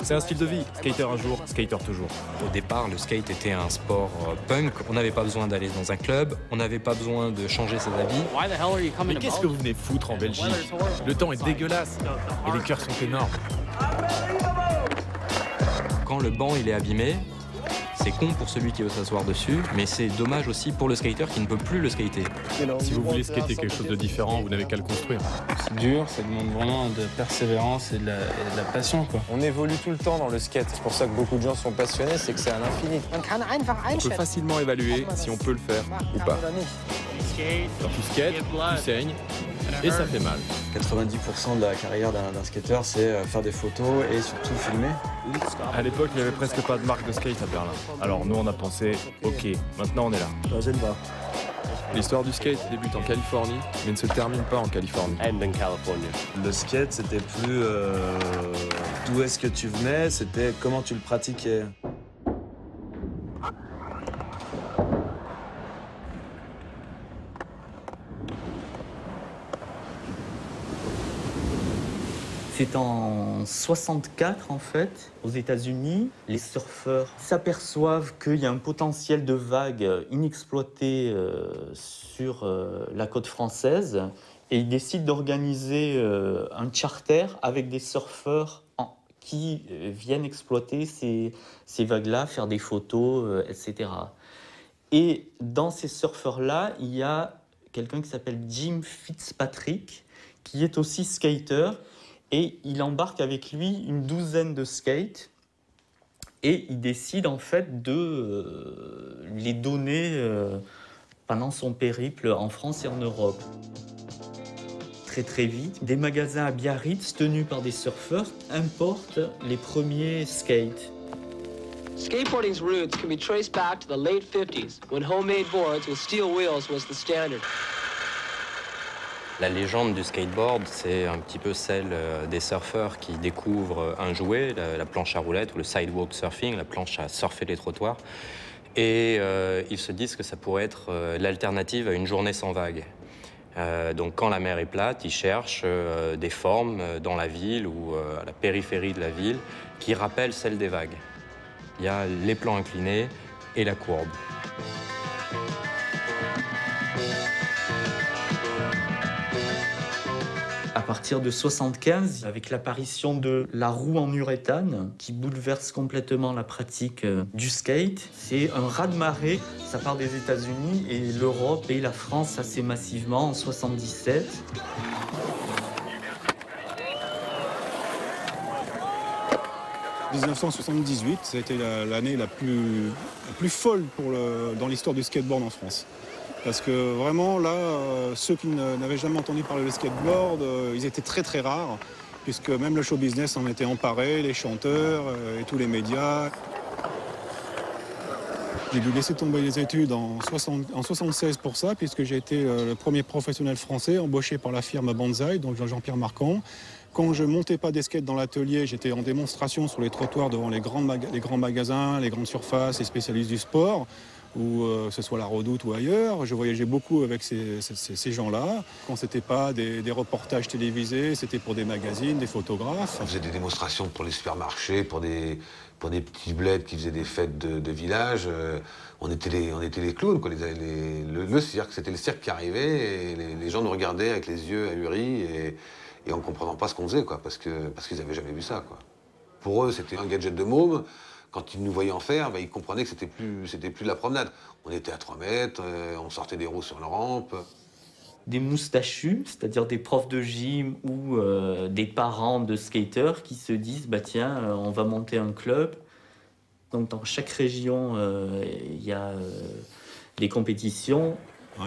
C'est un style de vie. Skater un jour, skater toujours. Au départ, le skate était un sport punk. On n'avait pas besoin d'aller dans un club, on n'avait pas besoin de changer ses habits. Mais qu'est-ce que vous venez foutre en Belgique? Le temps est dégueulasse et les cœurs sont énormes. Quand le banc il est abîmé, c'est con pour celui qui veut s'asseoir dessus, mais c'est dommage aussi pour le skater qui ne peut plus le skater. Si vous voulez skater quelque chose de différent, vous n'avez qu'à le construire. C'est dur, ça demande vraiment de persévérance et de la passion, quoi. On évolue tout le temps dans le skate. C'est pour ça que beaucoup de gens sont passionnés, c'est que c'est à l'infini. On peut facilement évaluer si on peut le faire ou pas. Quand tu skates, tu saignes et ça fait mal. 90% de la carrière d'un skater, c'est faire des photos et surtout filmer. À l'époque, il n'y avait presque pas de marque de skate à Berlin. Alors nous, on a pensé, ok, maintenant on est là. L'histoire du skate débute en Californie, mais ne se termine pas en Californie. Le skate, c'était plus d'où est-ce que tu venais, c'était comment tu le pratiquais. C'est en 64 en fait, aux États-Unis, les surfeurs s'aperçoivent qu'il y a un potentiel de vagues inexploité sur la côte française et ils décident d'organiser un charter avec des surfeurs qui viennent exploiter ces vagues-là, faire des photos, etc. Et dans ces surfeurs-là, il y a quelqu'un qui s'appelle Jim Fitzpatrick, qui est aussi skater. Et il embarque avec lui une douzaine de skates et il décide en fait de les donner pendant son périple en France et en Europe. Très très vite, des magasins à Biarritz tenus par des surfeurs importent les premiers skates. Skateboarding's roots can be traced back to the late 50s, when homemade boards with steel wheels was the standard. La légende du skateboard, c'est un petit peu celle des surfeurs qui découvrent un jouet, la planche à roulettes ou le sidewalk surfing, la planche à surfer les trottoirs. Et ils se disent que ça pourrait être l'alternative à une journée sans vagues. Donc quand la mer est plate, ils cherchent des formes dans la ville ou à la périphérie de la ville qui rappellent celles des vagues. Il y a les plans inclinés et la courbe. À partir de 75, avec l'apparition de la roue en uréthane, qui bouleverse complètement la pratique du skate, c'est un raz-de-marée. Ça part des États-Unis et l'Europe et la France assez massivement en 77. En 1978, ça a été l'année la plus folle dans l'histoire du skateboard en France. Parce que vraiment, là, ceux qui n'avaient jamais entendu parler de skateboard, ils étaient très très rares, puisque même le show business en était emparé, les chanteurs et tous les médias. J'ai dû laisser tomber les études en 76 pour ça, puisque j'ai été le premier professionnel français embauché par la firme Banzai, donc Jean-Pierre Marcon. Quand je montais pas des skates dans l'atelier, j'étais en démonstration sur les trottoirs devant les grands magasins, les grandes surfaces, les spécialistes du sport, ou que ce soit la Redoute ou ailleurs. Je voyageais beaucoup avec ces gens-là. Quand c'était pas des reportages télévisés, c'était pour des magazines, des photographes. On faisait des démonstrations pour les supermarchés, pour des petits bleds qui faisaient des fêtes de village. On était les clowns, quoi. Le cirque, c'était le cirque qui arrivait et les gens nous regardaient avec les yeux ahuris et en comprenant pas ce qu'on faisait, quoi, parce qu'ils avaient jamais vu ça, quoi. Pour eux, c'était un gadget de môme. Quand ils nous voyaient en faire, ils comprenaient que c'était plus de la promenade. On était à 3 mètres, on sortait des roues sur la rampe. Des moustachus, c'est-à-dire des profs de gym ou des parents de skateurs qui se disent bah tiens, on va monter un club. Donc dans chaque région, il y a les compétitions.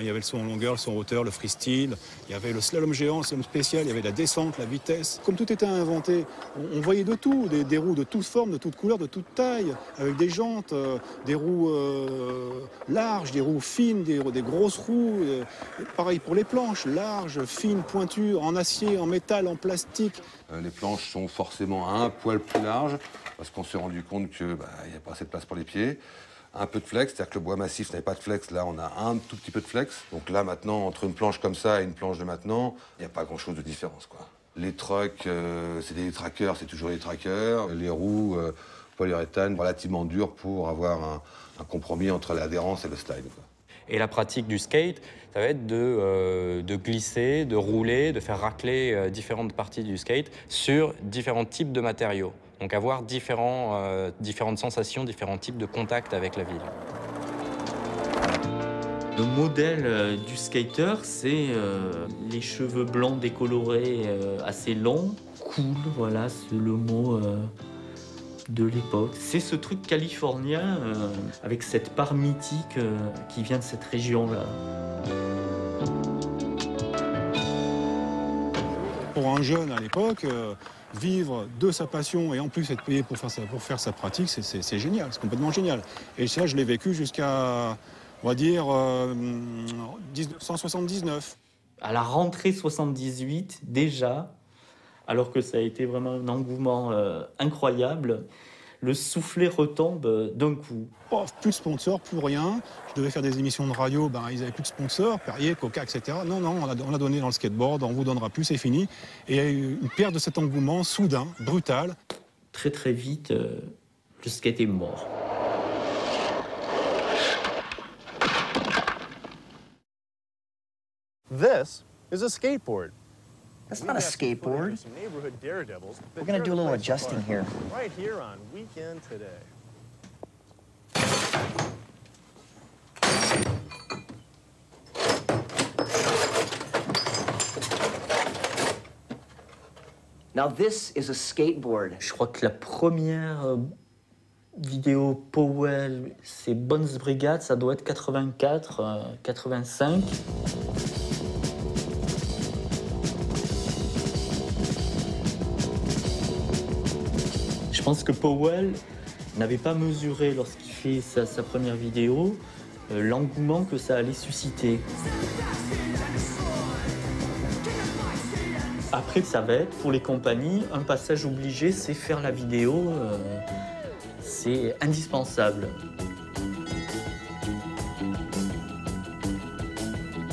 Il y avait le saut en longueur, le saut en hauteur, le freestyle, il y avait le slalom géant, le slalom spécial, il y avait la descente, la vitesse. Comme tout était inventé, on voyait de tout, des roues de toutes formes, de toutes couleurs, de toutes tailles, avec des jantes, des roues larges, des roues fines, des grosses roues. Pareil pour les planches, larges, fines, pointues, en acier, en métal, en plastique. Les planches sont forcément un poil plus larges, parce qu'on s'est rendu compte qu'il n'y a pas assez de place pour les pieds. Un peu de flex, c'est-à-dire que le bois massif n'avait pas de flex, là on a un tout petit peu de flex. Donc là maintenant, entre une planche comme ça et une planche de maintenant, il n'y a pas grand-chose de différence, quoi. Les trucks, c'était des trackers, c'est toujours des trackers. Les roues, polyuréthane, relativement dures pour avoir un compromis entre l'adhérence et le style, quoi. Et la pratique du skate, ça va être de glisser, de rouler, de faire racler différentes parties du skate sur différents types de matériaux. Donc avoir différentes sensations, différents types de contacts avec la ville. Le modèle du skater, c'est les cheveux blancs décolorés assez longs. Cool, voilà, c'est le mot de l'époque. C'est ce truc californien avec cette part mythique qui vient de cette région-là. Pour un jeune à l'époque, vivre de sa passion et en plus être payé pour faire sa pratique, c'est génial, c'est complètement génial. Et ça, je l'ai vécu jusqu'à, on va dire, 1979. À la rentrée 78, déjà, alors que ça a été vraiment un engouement incroyable, le soufflet retombe d'un coup. Oh, plus de sponsors, plus rien. Je devais faire des émissions de radio, ils n'avaient plus de sponsors, Perrier, Coca, etc. Non, on a donné dans le skateboard, on ne vous donnera plus, c'est fini. Et il y a eu une perte de cet engouement soudain, brutal. Très très vite, le skate est mort. This is a skateboard. That's not a skateboard. We're going to do a little adjusting here. Right here on Weekend Today. Now this is a skateboard. Je crois que la première vidéo Powell, c'est Bones Brigade, ça doit être 84, 85. Je pense que Powell n'avait pas mesuré, lorsqu'il fait sa première vidéo, l'engouement que ça allait susciter. Après, ça va être, pour les compagnies, un passage obligé, c'est faire la vidéo, c'est indispensable.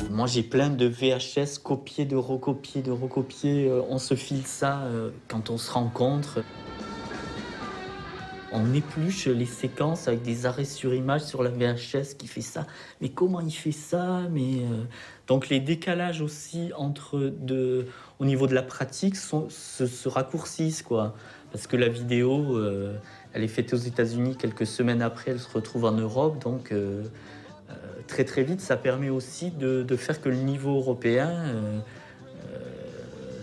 Moi, j'ai plein de VHS copiés, de recopiés, on se file ça quand on se rencontre. On épluche les séquences avec des arrêts sur image sur la VHS qui fait ça. Mais comment il fait ça? Donc les décalages aussi au niveau de la pratique se raccourcissent, quoi. Parce que la vidéo, elle est faite aux États-Unis quelques semaines après, elle se retrouve en Europe. Donc très très vite, ça permet aussi de faire que le niveau européen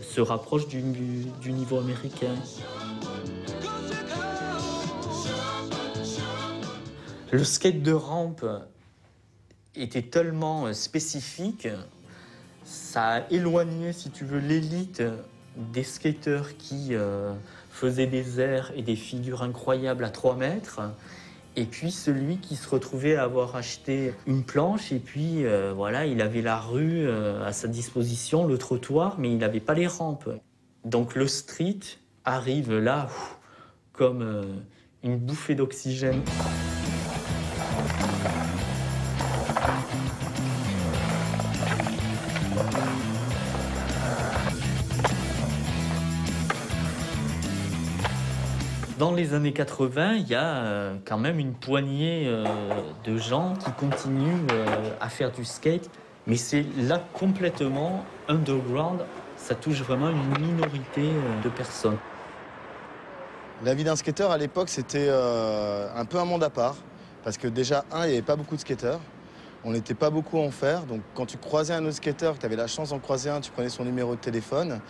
se rapproche du niveau américain. Le skate de rampe était tellement spécifique, ça a éloigné, si tu veux, l'élite des skateurs qui faisaient des airs et des figures incroyables à 3 mètres, et puis celui qui se retrouvait à avoir acheté une planche, et puis voilà, il avait la rue à sa disposition, le trottoir, mais il n'avait pas les rampes. Donc le street arrive là comme une bouffée d'oxygène. Dans les années 80, il y a quand même une poignée de gens qui continuent à faire du skate, mais c'est là complètement underground, ça touche vraiment une minorité de personnes. La vie d'un skateur à l'époque, c'était un peu un monde à part, parce que déjà, il n'y avait pas beaucoup de skateurs, on n'était pas beaucoup à en faire, donc quand tu croisais un autre skateur, que tu avais la chance d'en croiser un, tu prenais son numéro de téléphone.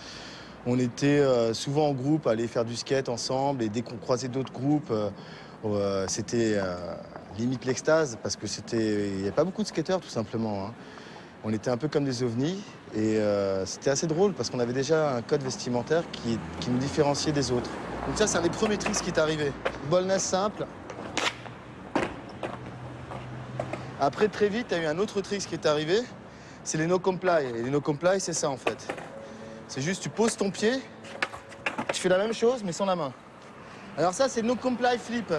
On était souvent en groupe à aller faire du skate ensemble, et dès qu'on croisait d'autres groupes, c'était limite l'extase, parce que il n'y avait pas beaucoup de skateurs tout simplement, hein. On était un peu comme des ovnis, et c'était assez drôle, parce qu'on avait déjà un code vestimentaire qui nous différenciait des autres. Donc ça, c'est un des premiers tricks qui est arrivé. Ballness simple. Après, très vite, il y a eu un autre trick qui est arrivé, c'est les no-comply. Et les no-comply, c'est ça en fait. C'est juste, tu poses ton pied, tu fais la même chose, mais sans la main. Alors ça, c'est no comply flip.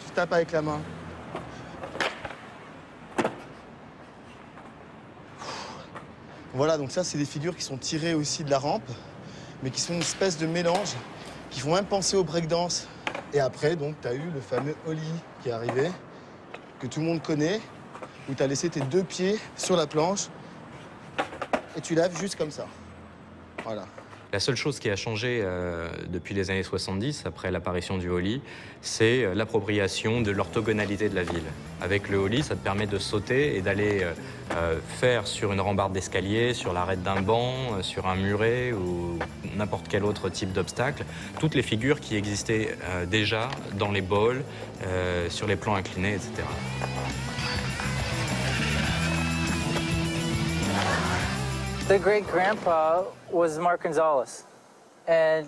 Tu tapes avec la main. Voilà, donc ça, c'est des figures qui sont tirées aussi de la rampe, mais qui sont une espèce de mélange, qui font même penser au breakdance. Et après, donc, tu as eu le fameux ollie qui est arrivé, que tout le monde connaît, où tu as laissé tes 2 pieds sur la planche et tu laves juste comme ça. Voilà. La seule chose qui a changé depuis les années 70, après l'apparition du ollie, c'est l'appropriation de l'orthogonalité de la ville. Avec le ollie, ça te permet de sauter et d'aller faire sur une rambarde d'escalier, sur l'arête d'un banc, sur un muret ou n'importe quel autre type d'obstacle, toutes les figures qui existaient déjà dans les bowls, sur les plans inclinés, etc. The great-grandpa was Mark Gonzalez, and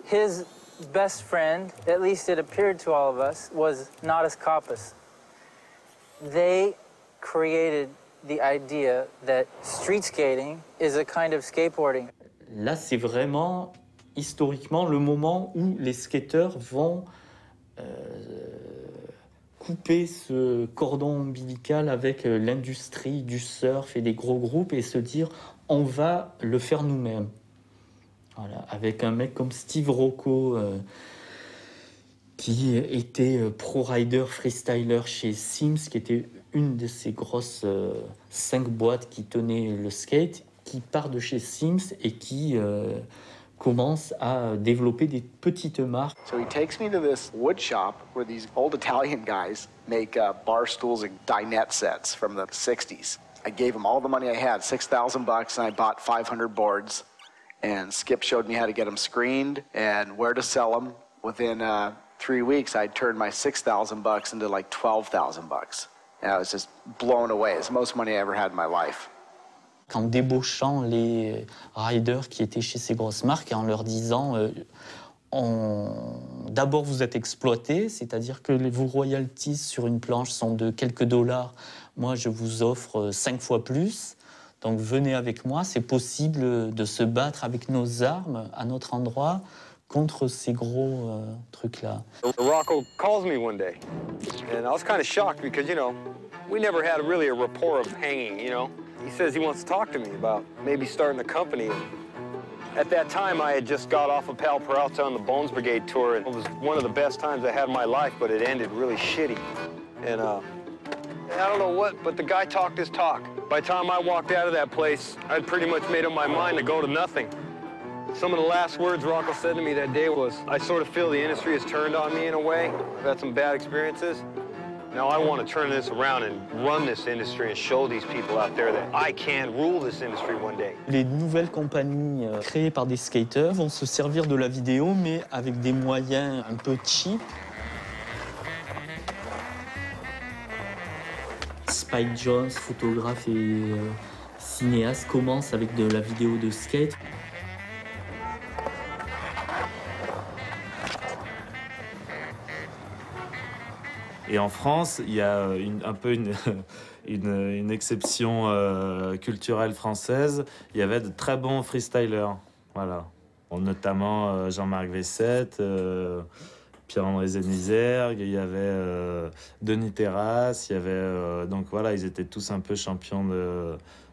his best friend, at least it appeared to all of us, was Nadas Kappas. They created the idea that street skating is a kind of skateboarding. Là, c'est vraiment, historiquement, le moment où les skateurs vont couper ce cordon ombilical avec l'industrie du surf et des gros groupes et se dire on va le faire nous-mêmes. Voilà, avec un mec comme Steve Rocco qui était pro-rider freestyler chez Sims, qui était une de ces grosses 5 boîtes qui tenaient le skate, qui part de chez Sims et qui commence à développer des petites marques. So he takes me to this wood shop where these old Italian guys make bar stools and dinette sets from the 60s. I gave him all the money I had, $6,000, and I bought 500 boards. And Skip showed me how to get them screened and where to sell them. Within 3 weeks, I turned my $6,000 into like $12,000. And I was just blown away. It's the most money I ever had in my life. En débauchant les riders qui étaient chez ces grosses marques et en leur disant d'abord vous êtes exploités, c'est-à-dire que vos royalties sur une planche sont de quelques dollars, moi je vous offre 5 fois plus, donc venez avec moi, c'est possible de se battre avec nos armes à notre endroit contre ces gros trucs-là. Rocco calls me one day, and I was kind of shocked because, you know, we never had really a rapport of hanging, you know. He says he wants to talk to me about maybe starting a company. At that time, I had just got off of Pal Peralta on the Bones Brigade tour, and it was one of the best times I had in my life, but it ended really shitty. And I don't know what, but the guy talked his talk. By the time I walked out of that place, I'd pretty much made up my mind to go to nothing. Some of the last words Rocco said to me that day was, I sort of feel the industry has turned on me in a way. I've had some bad experiences. Now I want to turn this around and run this industry and show these people out there that I can rule this industry one day. Les nouvelles compagnies créées par des skaters vont se servir de la vidéo, mais avec des moyens un peu cheap. Spike Jonze, photographe et cinéaste, commence avec de la vidéo de skate. Et en France, il y a un peu une exception culturelle française. Il y avait de très bons freestylers, voilà. Notamment Jean-Marc Vessette, Pierre-André Zenizergue, il y avait Denis Terrasse, il y avait donc voilà, ils étaient tous un peu champions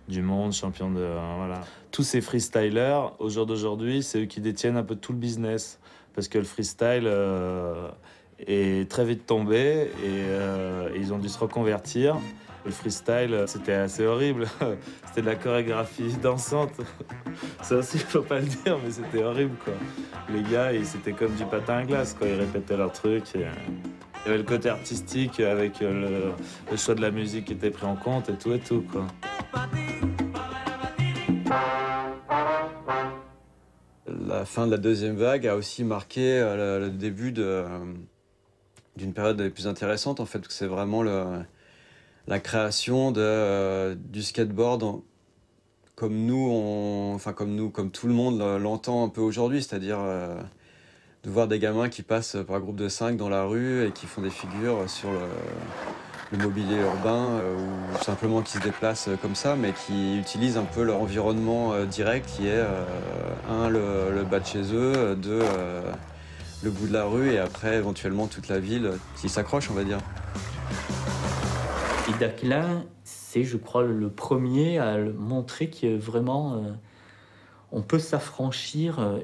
du monde, champions de voilà. Tous ces freestylers, au jour d'aujourd'hui, c'est eux qui détiennent un peu tout le business, parce que le freestyle est très vite tombé et ils ont dû se reconvertir. Le freestyle, c'était assez horrible. C'était de la chorégraphie dansante. Ça aussi, il faut pas le dire, mais c'était horrible, quoi. Les gars, c'était comme du patin à glace, quoi. Ils répétaient leurs trucs. Il y avait le côté artistique avec le choix de la musique qui était pris en compte et tout, quoi. La fin de la deuxième vague a aussi marqué le début d'une période des plus intéressantes, en fait, que c'est vraiment la création du skateboard comme tout le monde l'entend un peu aujourd'hui, c'est-à-dire de voir des gamins qui passent par groupe de 5 dans la rue et qui font des figures sur le mobilier urbain ou simplement qui se déplacent comme ça, mais qui utilisent un peu leur environnement direct qui est le bas de chez eux, le bout de la rue et après éventuellement toute la ville qui s'accroche, on va dire. Et Daquelin, c'est, je crois, le premier à montrer que vraiment on peut s'affranchir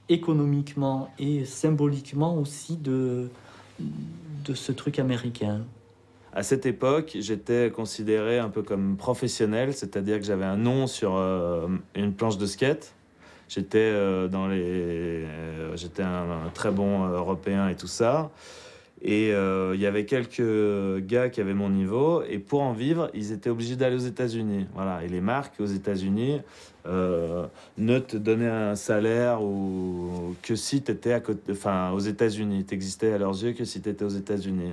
économiquement et symboliquement aussi de ce truc américain. À cette époque, j'étais considéré un peu comme professionnel, c'est-à-dire que j'avais un nom sur une planche de skate. J'étais j'étais un très bon Européen et tout ça. Et il y avait quelques gars qui avaient mon niveau. Et pour en vivre, ils étaient obligés d'aller aux États-Unis. Voilà. Et les marques aux États-Unis ne te donnaient un salaire ou que si tu étais aux États-Unis. Tu existais à leurs yeux que si tu étais aux États-Unis.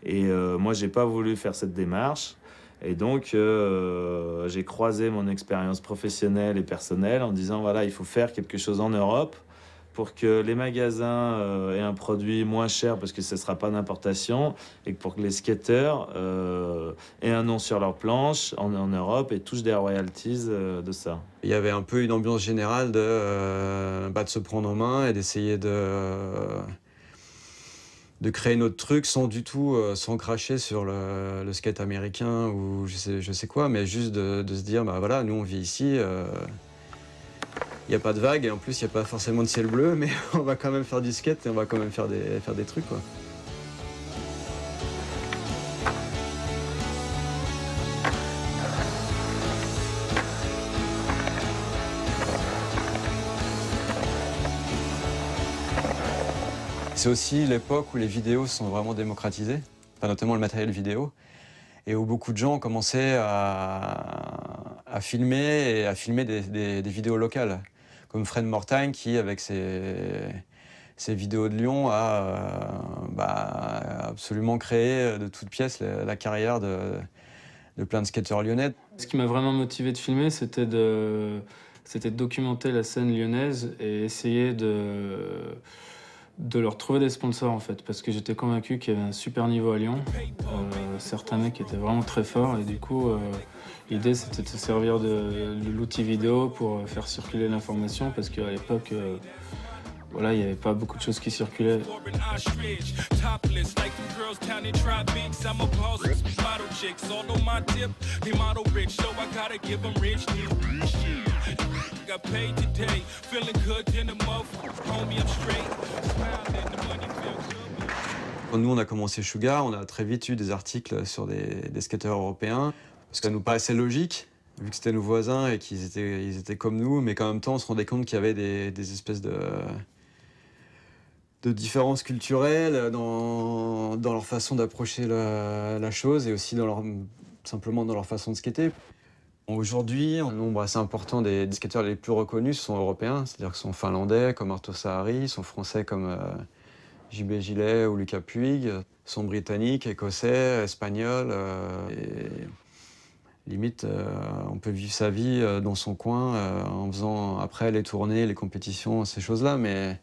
Et moi, j'ai pas voulu faire cette démarche. Et donc, j'ai croisé mon expérience professionnelle et personnelle en disant, voilà, il faut faire quelque chose en Europe pour que les magasins aient un produit moins cher parce que ce ne sera pas d'importation et pour que les skateurs aient un nom sur leur planche en Europe et touchent des royalties de ça. Il y avait un peu une ambiance générale de se prendre en main et d'essayer de créer notre truc sans du tout sans cracher sur le skate américain ou je sais quoi, mais juste de se dire, bah voilà, nous on vit ici. Il n'y a pas de vagues et en plus il n'y a pas forcément de ciel bleu, mais on va quand même faire du skate et on va quand même faire des trucs, quoi. C'est aussi l'époque où les vidéos sont vraiment démocratisées, enfin, notamment le matériel vidéo, et où beaucoup de gens ont commencé à filmer des vidéos locales. Comme Fred Mortagne qui, avec ses vidéos de Lyon, a absolument créé de toutes pièces la carrière de plein de skateurs lyonnais. Ce qui m'a vraiment motivé de filmer, c'était de documenter la scène lyonnaise et essayer de leur trouver des sponsors, en fait, parce que j'étais convaincu qu'il y avait un super niveau à Lyon. Certains mecs étaient vraiment très forts et du coup, l'idée c'était de se servir de l'outil vidéo pour faire circuler l'information parce qu'à l'époque, voilà, il n'y avait pas beaucoup de choses qui circulaient. Nous, on a commencé Sugar, on a très vite eu des articles sur des skateurs européens, parce que ça nous paraissait logique, vu que c'était nos voisins et qu'ils étaient comme nous, mais qu'en même temps, on se rendait compte qu'il y avait des espèces de différences culturelles dans leur façon d'approcher la chose et aussi simplement dans leur façon de skater. Aujourd'hui, un nombre assez important des skateurs les plus reconnus sont européens, c'est-à-dire qu'ils sont finlandais comme Arto Saari, sont français comme JB Gillet ou Lucas Puig, sont britanniques, écossais, espagnols. Et limite, on peut vivre sa vie dans son coin en faisant après les tournées, les compétitions, ces choses-là, mais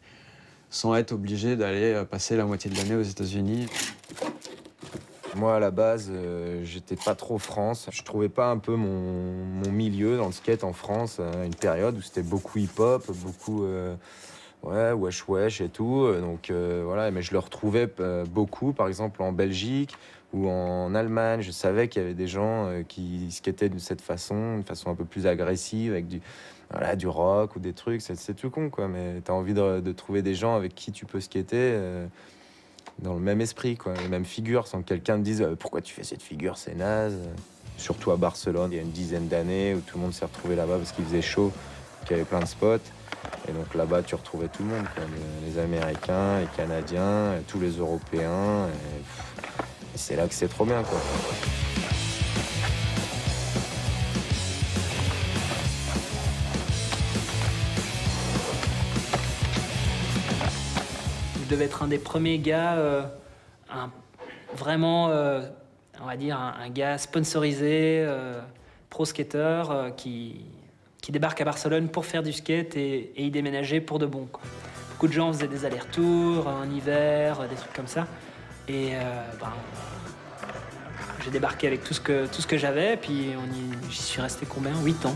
sans être obligé d'aller passer la moitié de l'année aux États-Unis. Moi, à la base, j'étais pas trop France. Je trouvais pas un peu mon milieu dans le skate en France à une période où c'était beaucoup hip-hop, beaucoup wesh wesh et tout. Donc voilà, mais je le retrouvais beaucoup, par exemple en Belgique ou en Allemagne. Je savais qu'il y avait des gens qui skataient de cette façon, une façon un peu plus agressive, avec du rock ou des trucs. C'est tout con, quoi. Mais t'as envie de trouver des gens avec qui tu peux skater dans le même esprit, quoi, les mêmes figures, sans que quelqu'un te dise pourquoi tu fais cette figure, c'est naze. Surtout à Barcelone, il y a une dizaine d'années, où tout le monde s'est retrouvé là-bas parce qu'il faisait chaud, qu'il y avait plein de spots. Et donc là-bas, tu retrouvais tout le monde, quoi, les Américains, les Canadiens, tous les Européens. Et c'est là que c'est trop bien, quoi. Je devais être un des premiers gars, vraiment, on va dire, un gars sponsorisé, pro-skater, qui débarque à Barcelone pour faire du skate et y déménager pour de bon, quoi. Beaucoup de gens faisaient des allers-retours en hiver, des trucs comme ça. Et j'ai débarqué avec tout ce que j'avais, puis j'y suis resté combien? 8 ans.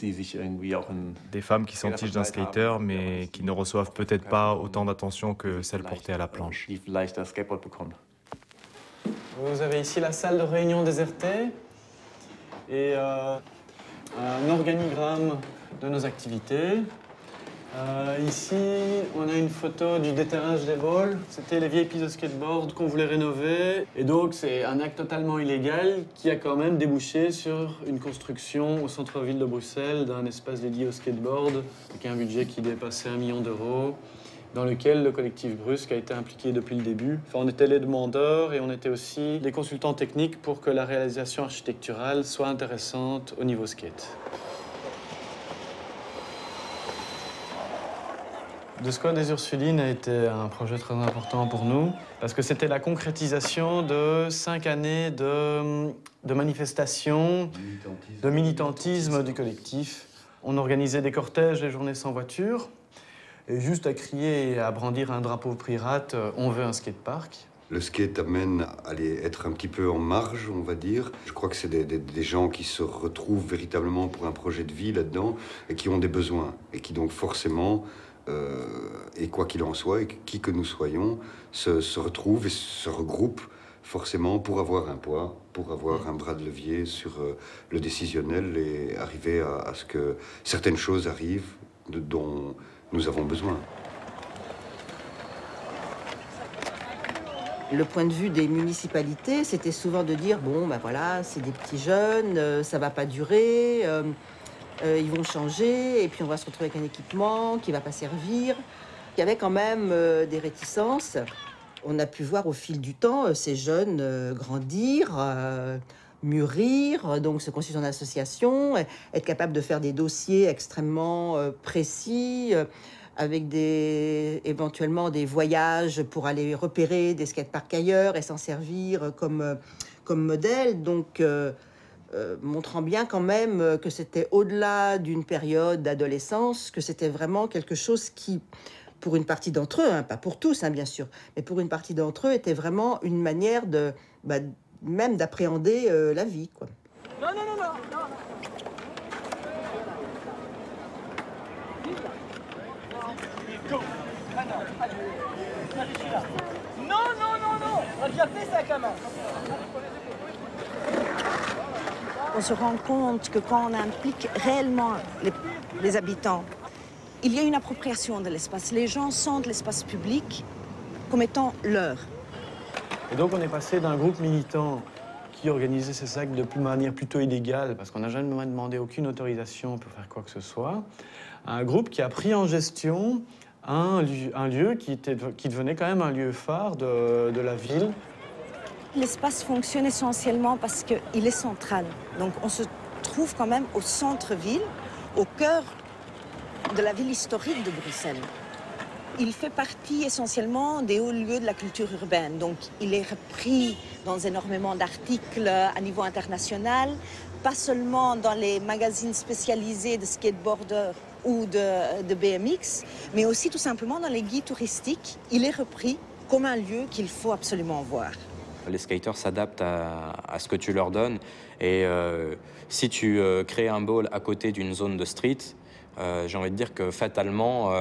Des femmes qui s'entichent d'un skater, mais qui ne reçoivent peut-être pas autant d'attention que celles portées à la planche. Vous avez ici la salle de réunion désertée et un organigramme de nos activités. Ici, on a une photo du déterrage des bols. C'était les vieilles pistes de skateboard qu'on voulait rénover. Et donc, c'est un acte totalement illégal qui a quand même débouché sur une construction au centre-ville de Bruxelles d'un espace dédié au skateboard avec un budget qui dépassait 1 million d'euros, dans lequel le collectif Brusque a été impliqué depuis le début. Enfin, on était les demandeurs et on était aussi les consultants techniques pour que la réalisation architecturale soit intéressante au niveau skate. The Squad des Ursulines a été un projet très important pour nous parce que c'était la concrétisation de 5 années de manifestations, de militantisme du collectif. On organisait des cortèges, des journées sans voiture. Et juste à crier et à brandir un drapeau pirate, on veut un skatepark. Le skate amène à être un petit peu en marge, on va dire. Je crois que c'est des gens qui se retrouvent véritablement pour un projet de vie là-dedans et qui ont des besoins. Et qui donc forcément, et quoi qu'il en soit, et qui que nous soyons, se retrouvent et se regroupent forcément pour avoir un poids, pour avoir un bras de levier sur le décisionnel et arriver à ce que certaines choses arrivent dont nous avons besoin. Le point de vue des municipalités, c'était souvent de dire, bon, ben voilà, c'est des petits jeunes, ça va pas durer, ils vont changer, et puis on va se retrouver avec un équipement qui va pas servir. Il y avait quand même des réticences. On a pu voir au fil du temps ces jeunes grandir, mûrir, donc se constituer en association, être capable de faire des dossiers extrêmement précis, avec éventuellement des voyages pour aller repérer des skateparks ailleurs et s'en servir comme modèle. Donc, montrant bien quand même que c'était au-delà d'une période d'adolescence, que c'était vraiment quelque chose qui, pour une partie d'entre eux, hein, pas pour tous bien sûr, mais pour une partie d'entre eux, était vraiment une manière de, même d'appréhender la vie, quoi. Non, non, non, non, non. Non, non, non, non. On a déjà fait ça, quand même. On se rend compte que quand on implique réellement les habitants, il y a une appropriation de l'espace. Les gens sentent l'espace public comme étant leur. Et donc on est passé d'un groupe militant qui organisait ces actes de manière plutôt illégale, parce qu'on n'a jamais demandé aucune autorisation pour faire quoi que ce soit, à un groupe qui a pris en gestion un lieu qui devenait quand même un lieu phare de la ville. L'espace fonctionne essentiellement parce qu'il est central. Donc on se trouve quand même au centre-ville, au cœur de la ville historique de Bruxelles. Il fait partie essentiellement des hauts lieux de la culture urbaine. Donc il est repris dans énormément d'articles à niveau international, pas seulement dans les magazines spécialisés de skateboarders ou de BMX, mais aussi tout simplement dans les guides touristiques. Il est repris comme un lieu qu'il faut absolument voir. Les skaters s'adaptent à ce que tu leur donnes. Et si tu crées un bowl à côté d'une zone de street, j'ai envie de dire que fatalement,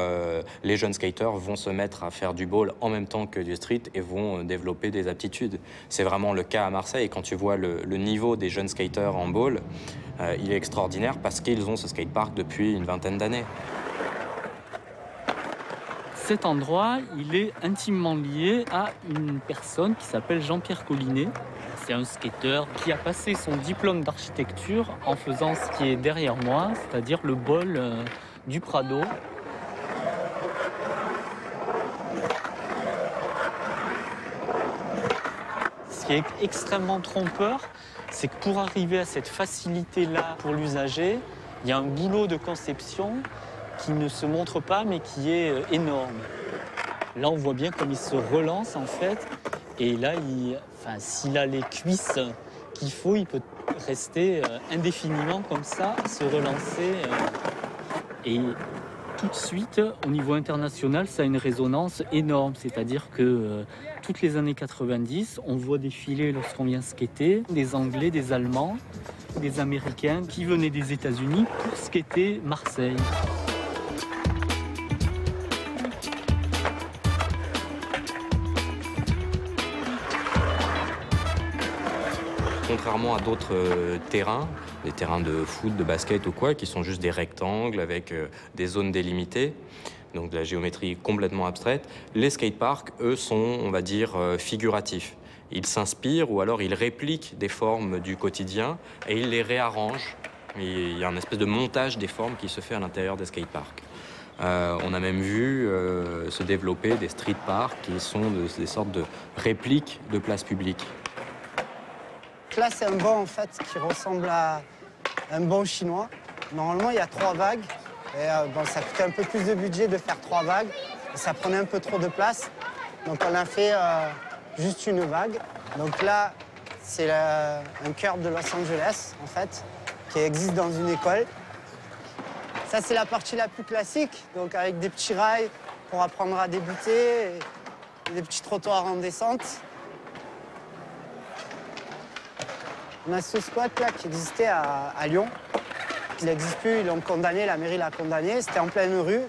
les jeunes skaters vont se mettre à faire du bowl en même temps que du street et vont développer des aptitudes. C'est vraiment le cas à Marseille. Et quand tu vois le niveau des jeunes skaters en bowl, il est extraordinaire parce qu'ils ont ce skatepark depuis une vingtaine d'années. Cet endroit, il est intimement lié à une personne qui s'appelle Jean-Pierre Collinet. C'est un skateur qui a passé son diplôme d'architecture en faisant ce qui est derrière moi, c'est-à-dire le bowl du Prado. Ce qui est extrêmement trompeur, c'est que pour arriver à cette facilité-là pour l'usager, il y a un boulot de conception qui ne se montre pas, mais qui est énorme. Là, on voit bien comme il se relance, en fait. Et là, s'il a les cuisses qu'il faut, il peut rester indéfiniment comme ça, se relancer. Et tout de suite, au niveau international, ça a une résonance énorme. C'est-à-dire que toutes les années 90, on voit défiler lorsqu'on vient skater des Anglais, des Allemands, des Américains qui venaient des États-Unis pour skater Marseille. Contrairement à d'autres terrains, des terrains de foot, de basket ou quoi, qui sont juste des rectangles avec des zones délimitées, donc de la géométrie complètement abstraite, les skateparks, eux, sont, on va dire, figuratifs. Ils s'inspirent ou alors ils répliquent des formes du quotidien et ils les réarrangent. Il y a un espèce de montage des formes qui se fait à l'intérieur des skateparks. On a même vu se développer des street parks qui sont des sortes de répliques de places publiques. Là, c'est un banc en fait qui ressemble à un banc chinois. Normalement, il y a 3 vagues. Et bon, ça coûtait un peu plus de budget de faire 3 vagues. Et ça prenait un peu trop de place. Donc on a fait juste une vague. Donc là, c'est un curb de Los Angeles, en fait, qui existe dans une école. Ça, c'est la partie la plus classique, donc avec des petits rails pour apprendre à débuter, et des petits trottoirs en descente. On a ce squat là qui existait à Lyon. Il n'existe plus, ils l'ont condamné, la mairie l'a condamné. C'était en pleine rue,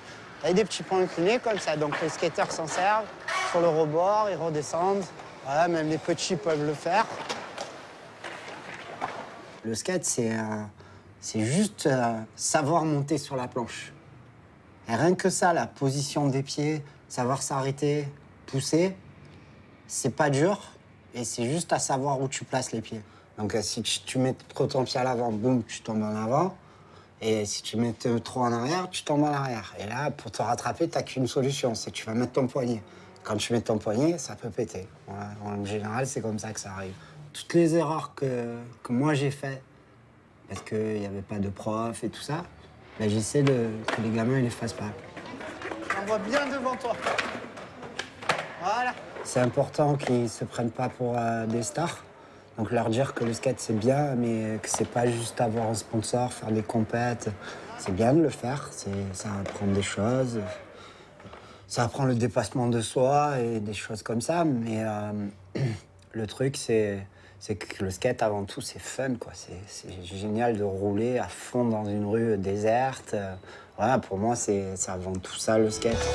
avec des petits ponts inclinés comme ça. Donc les skateurs s'en servent sur le rebord, ils redescendent. Voilà, même les petits peuvent le faire. Le skate, c'est juste savoir monter sur la planche. Et rien que ça, la position des pieds, savoir s'arrêter, pousser, c'est pas dur. Et c'est juste à savoir où tu places les pieds. Donc si tu mets trop ton pied à l'avant, boum, tu tombes en avant. Et si tu mets trop en arrière, tu tombes en arrière. Et là, pour te rattraper, t'as qu'une solution, c'est que tu vas mettre ton poignet. Quand tu mets ton poignet, ça peut péter. Voilà. En général, c'est comme ça que ça arrive. Toutes les erreurs que moi j'ai faites, parce qu'il n'y avait pas de prof et tout ça, ben, j'essaie que les gamins ne les fassent pas. On voit bien devant toi. Voilà. C'est important qu'ils ne se prennent pas pour des stars. Donc leur dire que le skate c'est bien, mais que c'est pas juste avoir un sponsor, faire des compètes. C'est bien de le faire, ça apprend des choses. Ça apprend le dépassement de soi et des choses comme ça. Mais le truc, c'est que le skate, avant tout, c'est fun, quoi. C'est génial de rouler à fond dans une rue déserte. Voilà, pour moi, c'est avant tout ça, le skate.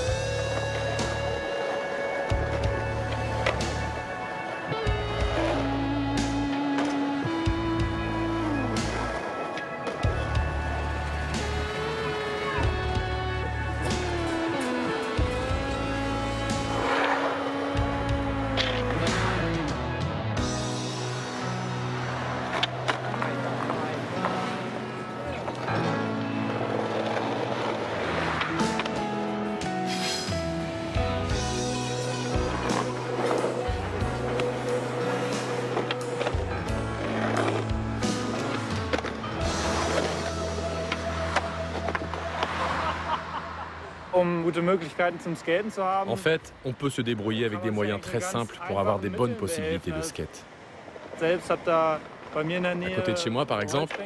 En fait, on peut se débrouiller avec des moyens très simples pour avoir des bonnes possibilités de skate. À côté de chez moi, par exemple,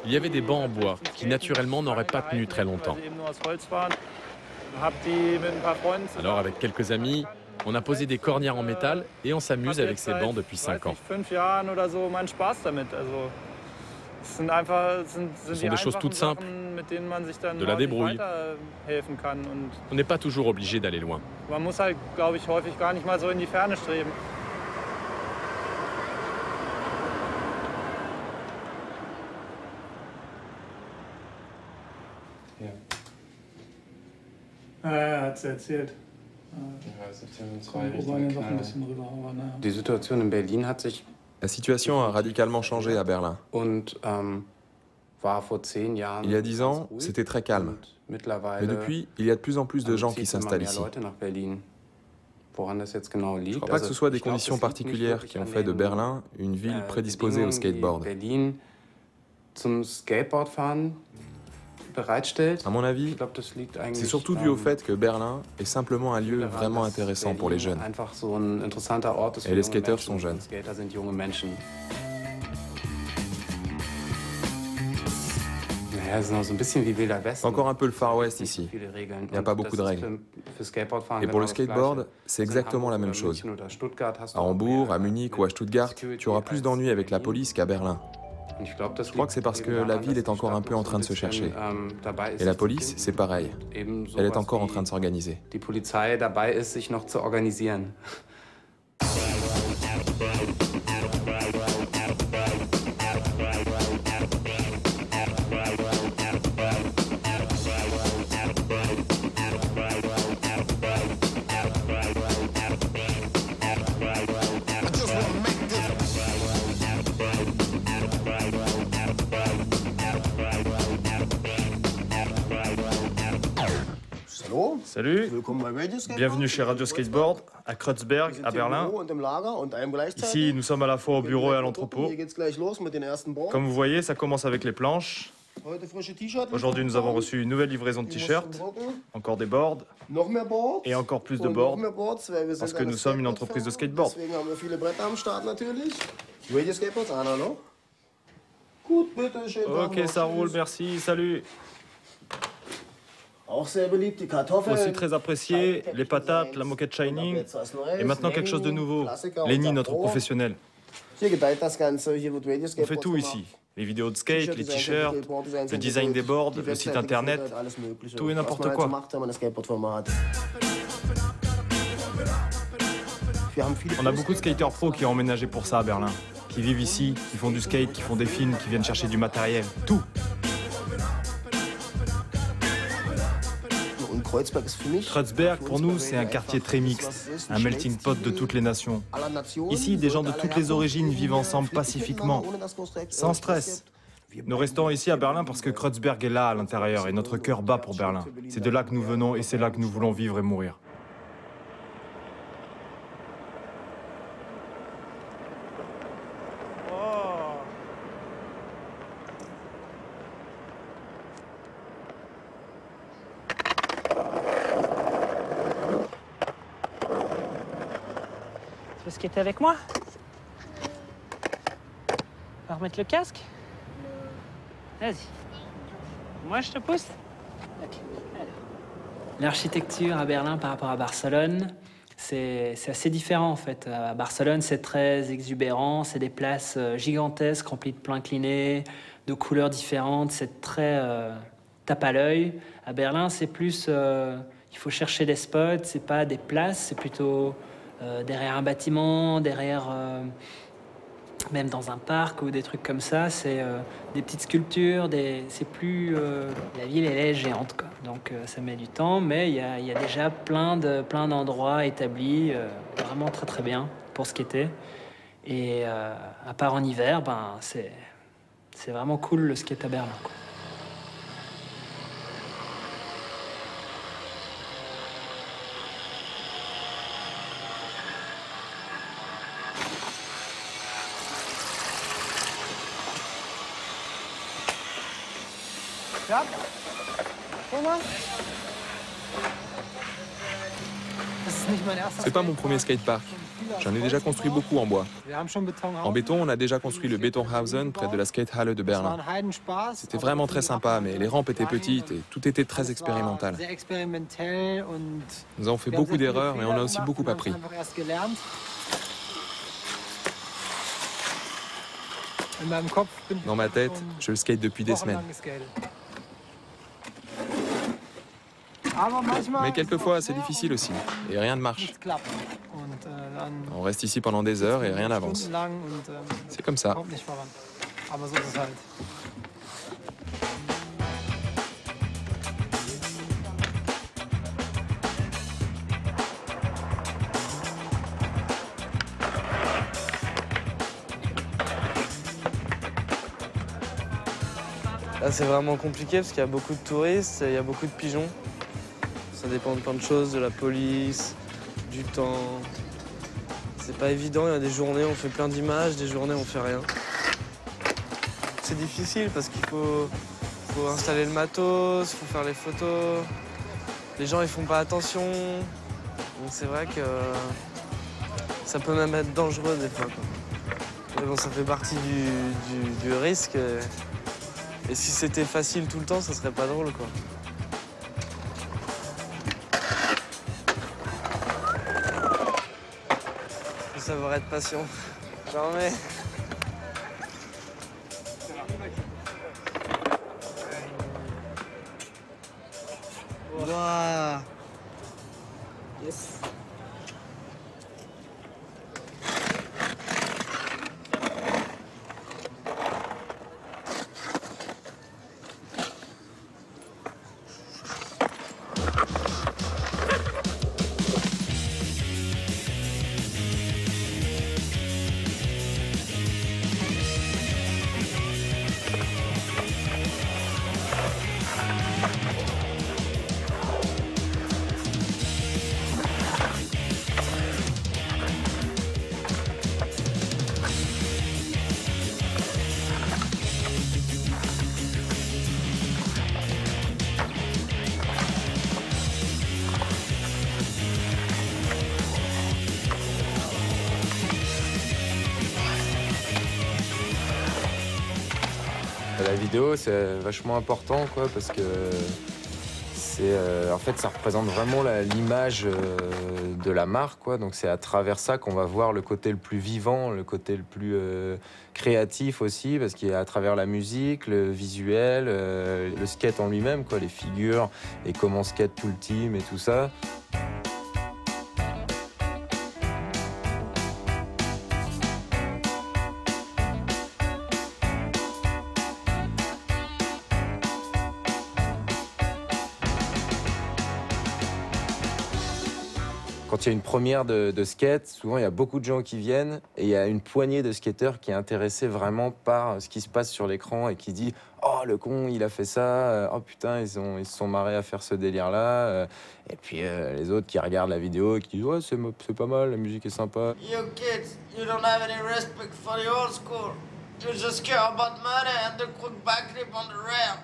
il y avait des bancs en bois qui, naturellement, n'auraient pas tenu très longtemps. Alors, avec quelques amis, on a posé des cornières en métal et on s'amuse avec ces bancs depuis 5 ans. Ce sont des choses toutes simples, de la débrouille. On n'est pas toujours obligé d'aller loin. La situation a radicalement changé à Berlin. Il y a 10 ans, c'était très calme. Mais depuis, il y a de plus en plus de gens qui s'installent ici. Je ne crois pas que ce soit des conditions particulières qui ont fait de Berlin une ville prédisposée au skateboard. À mon avis, c'est surtout dû au fait que Berlin est simplement un lieu vraiment intéressant pour les jeunes. Et les skateurs sont jeunes. Encore un peu le Far West ici. Il n'y a pas beaucoup de règles. Et pour le skateboard, c'est exactement la même chose. À Hambourg, à Munich ou à Stuttgart, tu auras plus d'ennuis avec la police qu'à Berlin. Je crois que c'est parce que la ville est encore un peu en train de se chercher. Et la police, c'est pareil. Elle est encore en train de s'organiser. Salut, bienvenue chez Radio Skateboard, à Kreuzberg, à Berlin. Ici, nous sommes à la fois au bureau et à l'entrepôt. Comme vous voyez, ça commence avec les planches. Aujourd'hui, nous avons reçu une nouvelle livraison de t-shirts, encore des boards, et encore plus de boards, parce que nous sommes une entreprise de skateboard. Ok, ça roule, merci, salut. Aussi très apprécié, les patates, la moquette Shining, et maintenant quelque chose de nouveau, Lenny, notre professionnel. On fait tout ici, les vidéos de skate, les t-shirts, le design des boards, le site internet, tout et n'importe quoi. On a beaucoup de skateurs pros qui ont emménagé pour ça à Berlin, qui vivent ici, qui font du skate, qui font des films, qui viennent chercher du matériel, tout. Kreuzberg, pour nous, c'est un quartier très mixte, un melting pot de toutes les nations. Ici, des gens de toutes les origines vivent ensemble pacifiquement, sans stress. Nous restons ici à Berlin parce que Kreuzberg est là à l'intérieur et notre cœur bat pour Berlin. C'est de là que nous venons et c'est là que nous voulons vivre et mourir. Tu veux skater avec moi? On va remettre le casque? Vas-y. Moi, je te pousse? Ok. L'architecture à Berlin par rapport à Barcelone, c'est assez différent en fait. À Barcelone, c'est très exubérant, c'est des places gigantesques remplies de plans inclinés, de couleurs différentes, c'est très tape à l'œil. À Berlin, c'est plus, il faut chercher des spots, c'est pas des places, c'est plutôt derrière un bâtiment, derrière même dans un parc ou des trucs comme ça, c'est des petites sculptures, c'est plus... la ville, elle est géante, quoi. Donc ça met du temps, mais il y a déjà plein d'endroits établis, vraiment très très bien pour skater. Et à part en hiver, ben, c'est vraiment cool le skate à Berlin, quoi. C'est pas mon premier skatepark. J'en ai déjà construit beaucoup en bois. En béton, on a déjà construit le Betonhausen près de la Skatehalle de Berlin. C'était vraiment très sympa, mais les rampes étaient petites et tout était très expérimental. Nous avons fait beaucoup d'erreurs, mais on a aussi beaucoup appris. Dans ma tête, je skate depuis des semaines. Mais quelquefois, c'est difficile aussi, et rien ne marche. On reste ici pendant des heures et rien n'avance. C'est comme ça. Là, c'est vraiment compliqué parce qu'il y a beaucoup de touristes, il y a beaucoup de pigeons. Ça dépend de plein de choses, de la police, du temps. C'est pas évident, il y a des journées on fait plein d'images, des journées on fait rien. C'est difficile parce qu'il faut installer le matos, il faut faire les photos. Les gens ils font pas attention. Donc c'est vrai que ça peut même être dangereux des fois, quoi. Mais bon, ça fait partie du risque. Et si c'était facile tout le temps, ça serait pas drôle, quoi. Ça va être patient. Jamais. Wow. Yes. La vidéo, c'est vachement important, quoi, parce que en fait, ça représente vraiment l'image de la marque, quoi. Donc c'est à travers ça qu'on va voir le côté le plus vivant, le côté le plus créatif aussi, parce qu'il y a à travers la musique, le visuel, le skate en lui-même, quoi, les figures et comment skate tout le team et tout ça. Quand il y a une première de skate, souvent il y a beaucoup de gens qui viennent et il y a une poignée de skateurs qui est intéressée vraiment par ce qui se passe sur l'écran et qui dit « Oh, le con, il a fait ça, oh putain, ils se sont marrés à faire ce délire-là. » Et puis les autres qui regardent la vidéo et qui disent « Ouais, c'est pas mal, la musique est sympa. » You kids, you don't have any respect for the old school. You just care about money and the quick backflip on the ramp.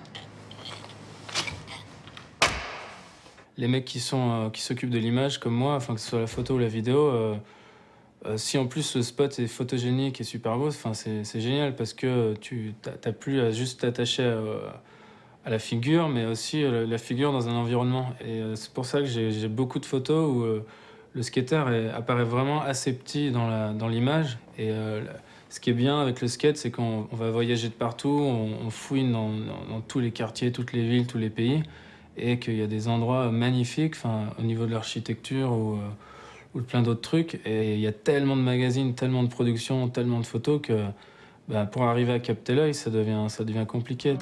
Les mecs qui s'occupent de l'image, comme moi, enfin que ce soit la photo ou la vidéo, si en plus le spot est photogénique et super beau, c'est génial parce que tu n'as plus à juste t'attacher à la figure, mais aussi la figure dans un environnement. Et c'est pour ça que j'ai beaucoup de photos où le skater apparaît vraiment assez petit dans l'image. Et ce qui est bien avec le skate, c'est qu'on va voyager de partout, on fouine dans tous les quartiers, toutes les villes, tous les pays. Et qu'il y a des endroits magnifiques au niveau de l'architecture ou de plein d'autres trucs. Et il y a tellement de magazines, tellement de productions, tellement de photos que pour arriver à capter l'œil, ça devient compliqué.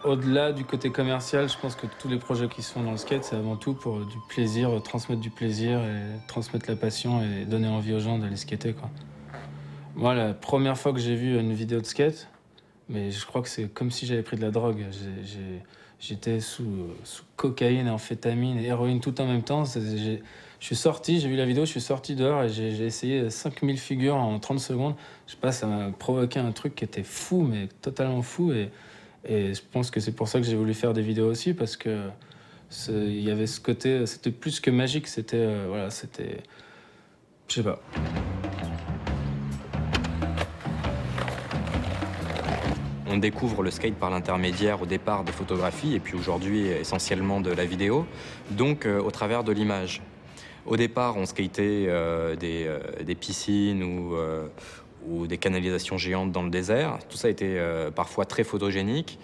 Au-delà du côté commercial, je pense que tous les projets qui se font dans le skate, c'est avant tout pour du plaisir, transmettre du plaisir et transmettre la passion et donner envie aux gens d'aller skater, quoi. Moi, la première fois que j'ai vu une vidéo de skate, mais je crois que c'est comme si j'avais pris de la drogue. J'étais sous cocaïne, amphétamine et héroïne tout en même temps. Je suis sorti, j'ai vu la vidéo, je suis sorti dehors et j'ai essayé 5000 figures en 30 secondes. Je sais pas, ça m'a provoqué un truc qui était fou, mais totalement fou. Et je pense que c'est pour ça que j'ai voulu faire des vidéos aussi, parce que il y avait ce côté, c'était plus que magique, c'était, voilà, c'était, je sais pas. On découvre le skate par l'intermédiaire au départ des photographies et puis aujourd'hui essentiellement de la vidéo, donc au travers de l'image. Au départ, on skatait des piscines ou des canalisations géantes dans le désert. Tout ça était parfois très photogénique.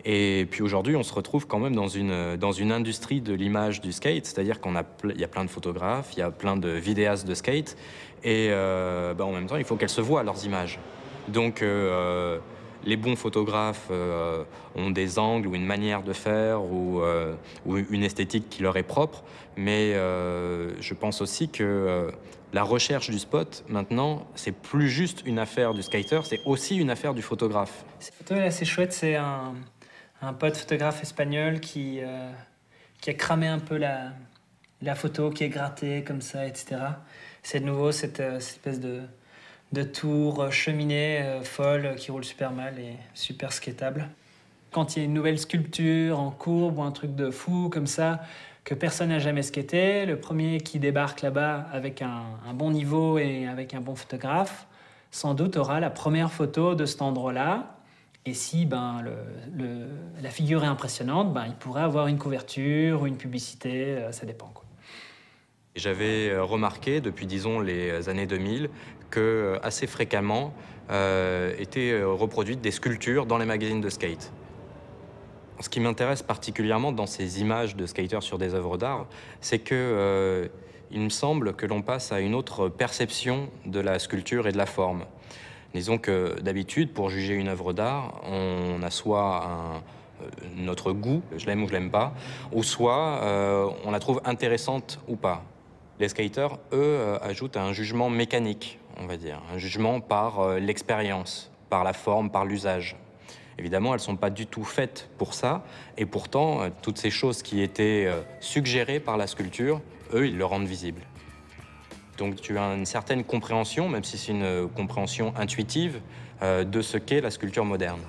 Et puis aujourd'hui, on se retrouve quand même dans une industrie de l'image du skate, c'est-à-dire qu'il y a plein de photographes, il y a plein de vidéastes de skate, et en même temps, il faut qu'elles se voient, leurs images. Donc, les bons photographes ont des angles ou une manière de faire ou une esthétique qui leur est propre, mais je pense aussi que la recherche du spot, maintenant, c'est plus juste une affaire du skater, c'est aussi une affaire du photographe. Cette photo est assez chouette, c'est un pote photographe espagnol qui a cramé un peu la photo, qui est grattée comme ça, etc. C'est de nouveau cette espèce de tour cheminée folle qui roule super mal et super skatable. Quand il y a une nouvelle sculpture en courbe ou un truc de fou comme ça, que personne n'a jamais skaté, le premier qui débarque là-bas avec un bon niveau et avec un bon photographe, sans doute aura la première photo de cet endroit-là. Et si la figure est impressionnante, il pourrait avoir une couverture ou une publicité, ça dépend, quoi. J'avais remarqué depuis, disons, les années 2000 que assez fréquemment étaient reproduites des sculptures dans les magazines de skate. Ce qui m'intéresse particulièrement dans ces images de skaters sur des œuvres d'art, c'est que il me semble que l'on passe à une autre perception de la sculpture et de la forme. Disons que d'habitude, pour juger une œuvre d'art, on a soit notre goût, je l'aime ou je l'aime pas, ou soit on la trouve intéressante ou pas. Les skaters, eux, ajoutent un jugement mécanique, on va dire, un jugement par l'expérience, par la forme, par l'usage. Évidemment, elles ne sont pas du tout faites pour ça, et pourtant, toutes ces choses qui étaient suggérées par la sculpture, eux, ils le rendent visible. Donc tu as une certaine compréhension, même si c'est une compréhension intuitive, de ce qu'est la sculpture moderne.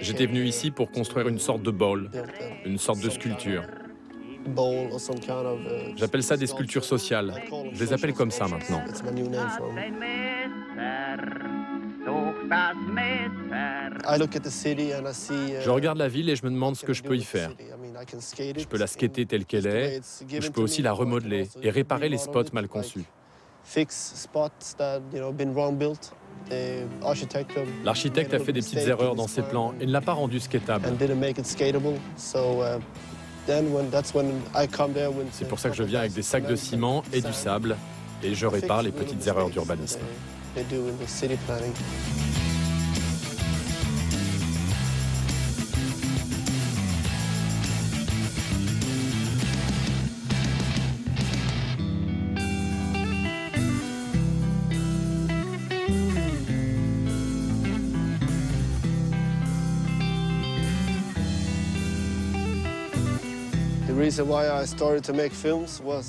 J'étais venu ici pour construire une sorte de bowl, une sorte de sculpture. J'appelle ça des sculptures sociales. Je les appelle comme ça maintenant. Je regarde la ville et je me demande ce que je peux y faire. Je peux la skater telle qu'elle est, ou je peux aussi la remodeler et réparer les spots mal conçus. L'architecte a fait des petites erreurs dans ses plans et ne l'a pas rendu skatable. C'est pour ça que je viens avec des sacs de ciment et du sable et je répare les petites erreurs d'urbanisme.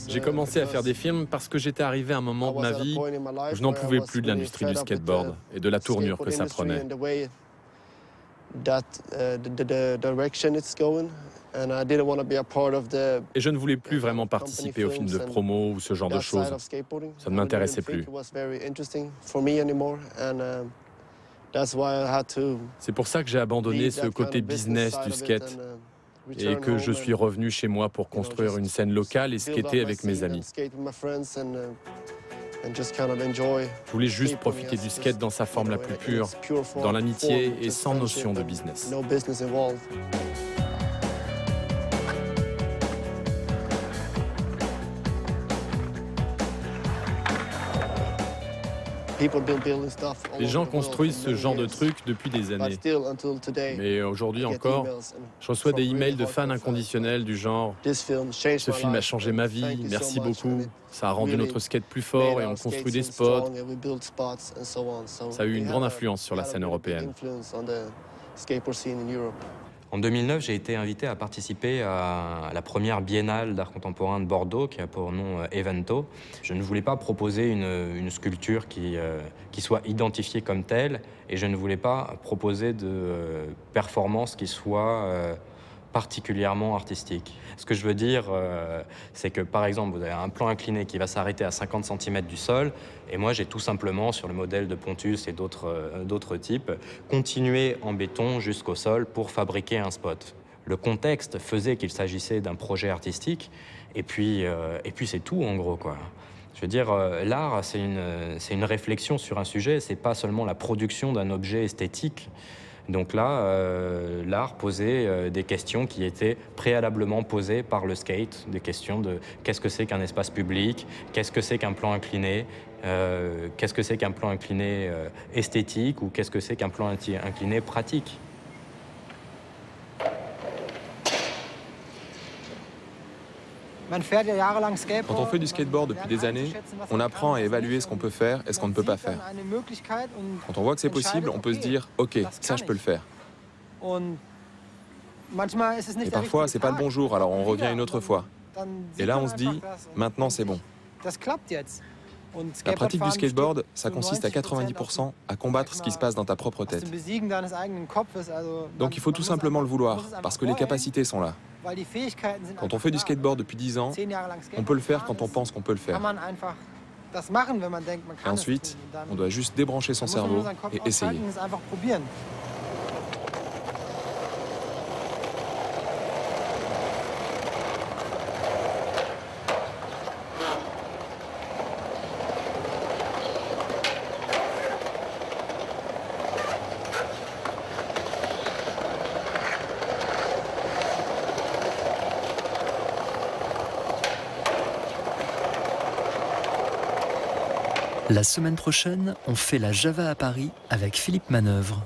J'ai commencé à faire des films parce que j'étais arrivé à un moment de ma vie où je n'en pouvais plus de l'industrie du skateboard et de la tournure que ça prenait. Et je ne voulais plus vraiment participer aux films de promo ou ce genre de choses. Ça ne m'intéressait plus. C'est pour ça que j'ai abandonné ce côté business du skate et que je suis revenu chez moi pour construire une scène locale et skater avec mes amis. Je voulais juste profiter du skate dans sa forme la plus pure, dans l'amitié et sans notion de business. Les gens construisent ce genre de trucs depuis des années. Mais aujourd'hui encore, je reçois des emails de fans inconditionnels du genre « Ce film a changé ma vie, merci beaucoup, ça a rendu notre skate plus fort et on construit des spots. » Ça a eu une grande influence sur la scène européenne. En 2009, j'ai été invité à participer à la première biennale d'art contemporain de Bordeaux, qui a pour nom Evento. Je ne voulais pas proposer une sculpture qui soit identifiée comme telle, et je ne voulais pas proposer de performance qui soit particulièrement artistique. Ce que je veux dire, c'est que par exemple, vous avez un plan incliné qui va s'arrêter à 50 cm du sol, et moi j'ai tout simplement, sur le modèle de Pontus et d'autres types, continué en béton jusqu'au sol pour fabriquer un spot. Le contexte faisait qu'il s'agissait d'un projet artistique, et puis c'est tout en gros, quoi. Je veux dire, l'art, c'est une réflexion sur un sujet, c'est pas seulement la production d'un objet esthétique. Donc là, l'art posait des questions qui étaient préalablement posées par le skate, des questions de qu'est-ce que c'est qu'un espace public, qu'est-ce que c'est qu'un plan incliné, qu'est-ce que c'est qu'un plan incliné esthétique ou qu'est-ce que c'est qu'un plan incliné pratique. Quand on fait du skateboard depuis des années, on apprend à évaluer ce qu'on peut faire et ce qu'on ne peut pas faire. Quand on voit que c'est possible, on peut se dire « Ok, ça je peux le faire ». Et parfois, c'est pas le bon jour, alors on revient une autre fois. Et là, on se dit « Maintenant, c'est bon ». La pratique du skateboard, ça consiste à 90% à combattre ce qui se passe dans ta propre tête. Donc il faut tout simplement le vouloir, parce que les capacités sont là. Quand on fait du skateboard depuis 10 ans, on peut le faire quand on pense qu'on peut le faire. Et ensuite, on doit juste débrancher son cerveau et essayer. La semaine prochaine, on fait la Java à Paris avec Philippe Manœuvre.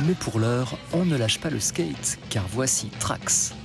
Mais pour l'heure, on ne lâche pas le skate, car voici Trax.